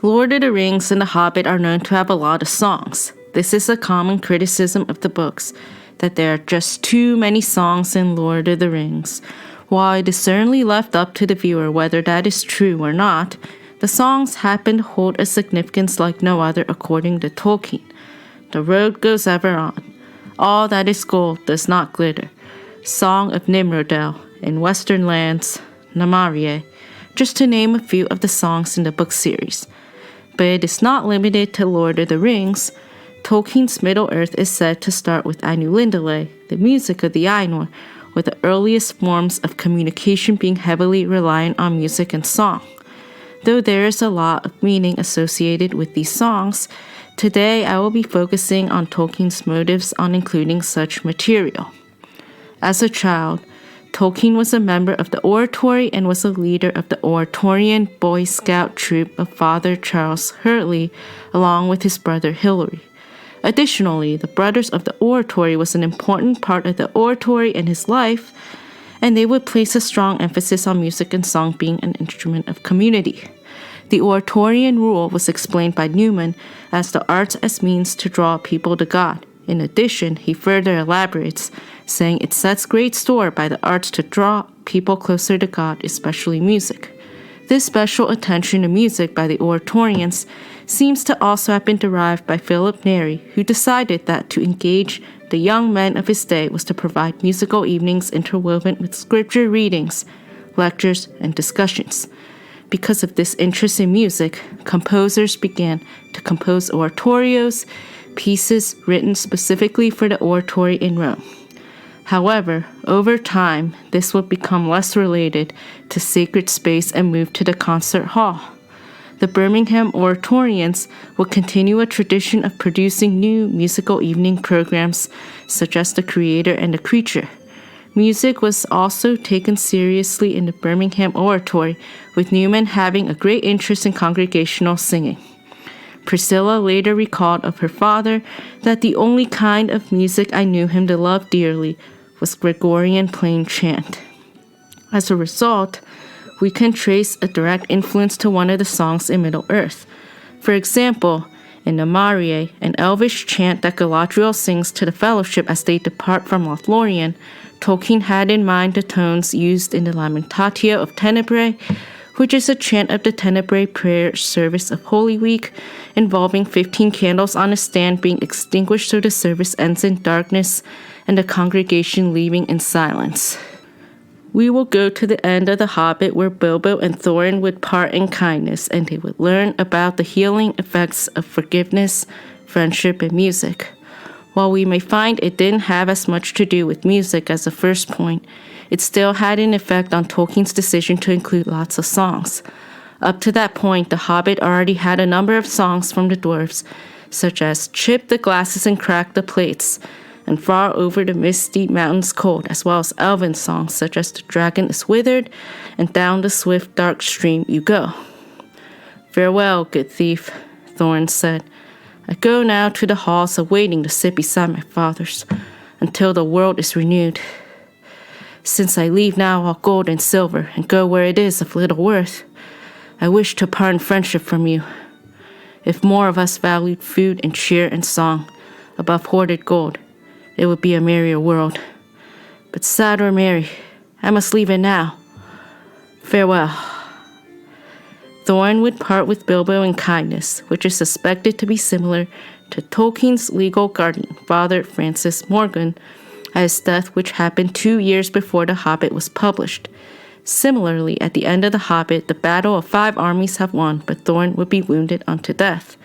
Lord of the Rings and The Hobbit are known to have a lot of songs. This is a common criticism of the books, that there are just too many songs in Lord of the Rings. While it is certainly left up to the viewer whether that is true or not, the songs happen to hold a significance like no other according to Tolkien. The road goes ever on. All that is gold does not glitter. Song of Nimrodel, in Western Lands, Namarië, just to name a few of the songs in the book series. But it is not limited to Lord of the Rings. Tolkien's Middle-earth is said to start with Ainulindalë, the music of the Ainur, with the earliest forms of communication being heavily reliant on music and song. Though there is a lot of meaning associated with these songs, today I will be focusing on Tolkien's motives on including such material. As a child, Tolkien was a member of the Oratory and was a leader of the Oratorian Boy Scout troop of Father Charles Hurley, along with his brother Hilary. Additionally, the Brothers of the Oratory was an important part of the Oratory in his life, and they would place a strong emphasis on music and song being an instrument of community. The Oratorian rule was explained by Newman as the arts as means to draw people to God. In addition, he further elaborates, saying it sets great store by the arts to draw people closer to God, especially music. This special attention to music by the Oratorians seems to also have been derived by Philip Neri, who decided that to engage the young men of his day was to provide musical evenings interwoven with scripture readings, lectures, and discussions. Because of this interest in music, composers began to compose oratorios, pieces written specifically for the oratory in Rome. However, over time, this would become less related to sacred space and move to the concert hall. The Birmingham Oratorians would continue a tradition of producing new musical evening programs, such as The Creator and the Creature. Music was also taken seriously in the Birmingham Oratory, with Newman having a great interest in congregational singing. Priscilla later recalled of her father that the only kind of music I knew him to love dearly was Gregorian plain chant. As a result, we can trace a direct influence to one of the songs in Middle-earth. For example, in Namarië, an elvish chant that Galadriel sings to the Fellowship as they depart from Lothlorien, Tolkien had in mind the tones used in the Lamentatio of Tenebrae, which is a chant of the Tenebrae prayer service of Holy Week, involving 15 candles on a stand being extinguished so the service ends in darkness and the congregation leaving in silence. We will go to the end of The Hobbit where Bilbo and Thorin would part in kindness, and they would learn about the healing effects of forgiveness, friendship, and music. While we may find it didn't have as much to do with music as the first point, it still had an effect on Tolkien's decision to include lots of songs. Up to that point, The Hobbit already had a number of songs from the dwarves, such as Chip the Glasses and Crack the Plates, and Far Over the Misty Mountains Cold, as well as elven songs such as The Dragon is Withered and Down the Swift Dark Stream You Go. Farewell, good thief, Thorin said. I go now to the halls awaiting to sit beside my fathers, until the world is renewed. Since I leave now all gold and silver and go where it is of little worth, I wish to part in friendship from you. If more of us valued food and cheer and song above hoarded gold, it would be a merrier world. But sad or merry, I must leave it now. Farewell. Thorin would part with Bilbo in kindness, which is suspected to be similar to Tolkien's legal guardian, Father Francis Morgan, at his death, which happened 2 years before The Hobbit was published. Similarly, at the end of The Hobbit, the battle of 5 armies have won, but Thorin would be wounded unto death.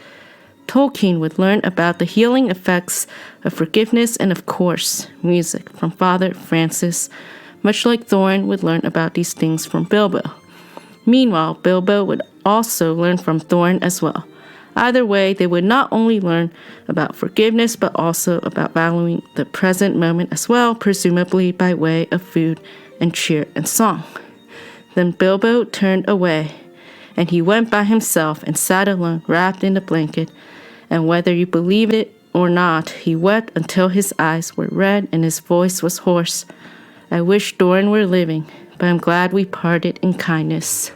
Tolkien would learn about the healing effects of forgiveness and, of course, music from Father Francis, much like Thorin would learn about these things from Bilbo. Meanwhile, Bilbo would also learn from Thorin as well. Either way, they would not only learn about forgiveness, but also about valuing the present moment as well, presumably by way of food and cheer and song. Then Bilbo turned away, and he went by himself and sat alone, wrapped in a blanket, and whether you believe it or not, he wept until his eyes were red and his voice was hoarse. I wish Thorin were living, but I'm glad we parted in kindness.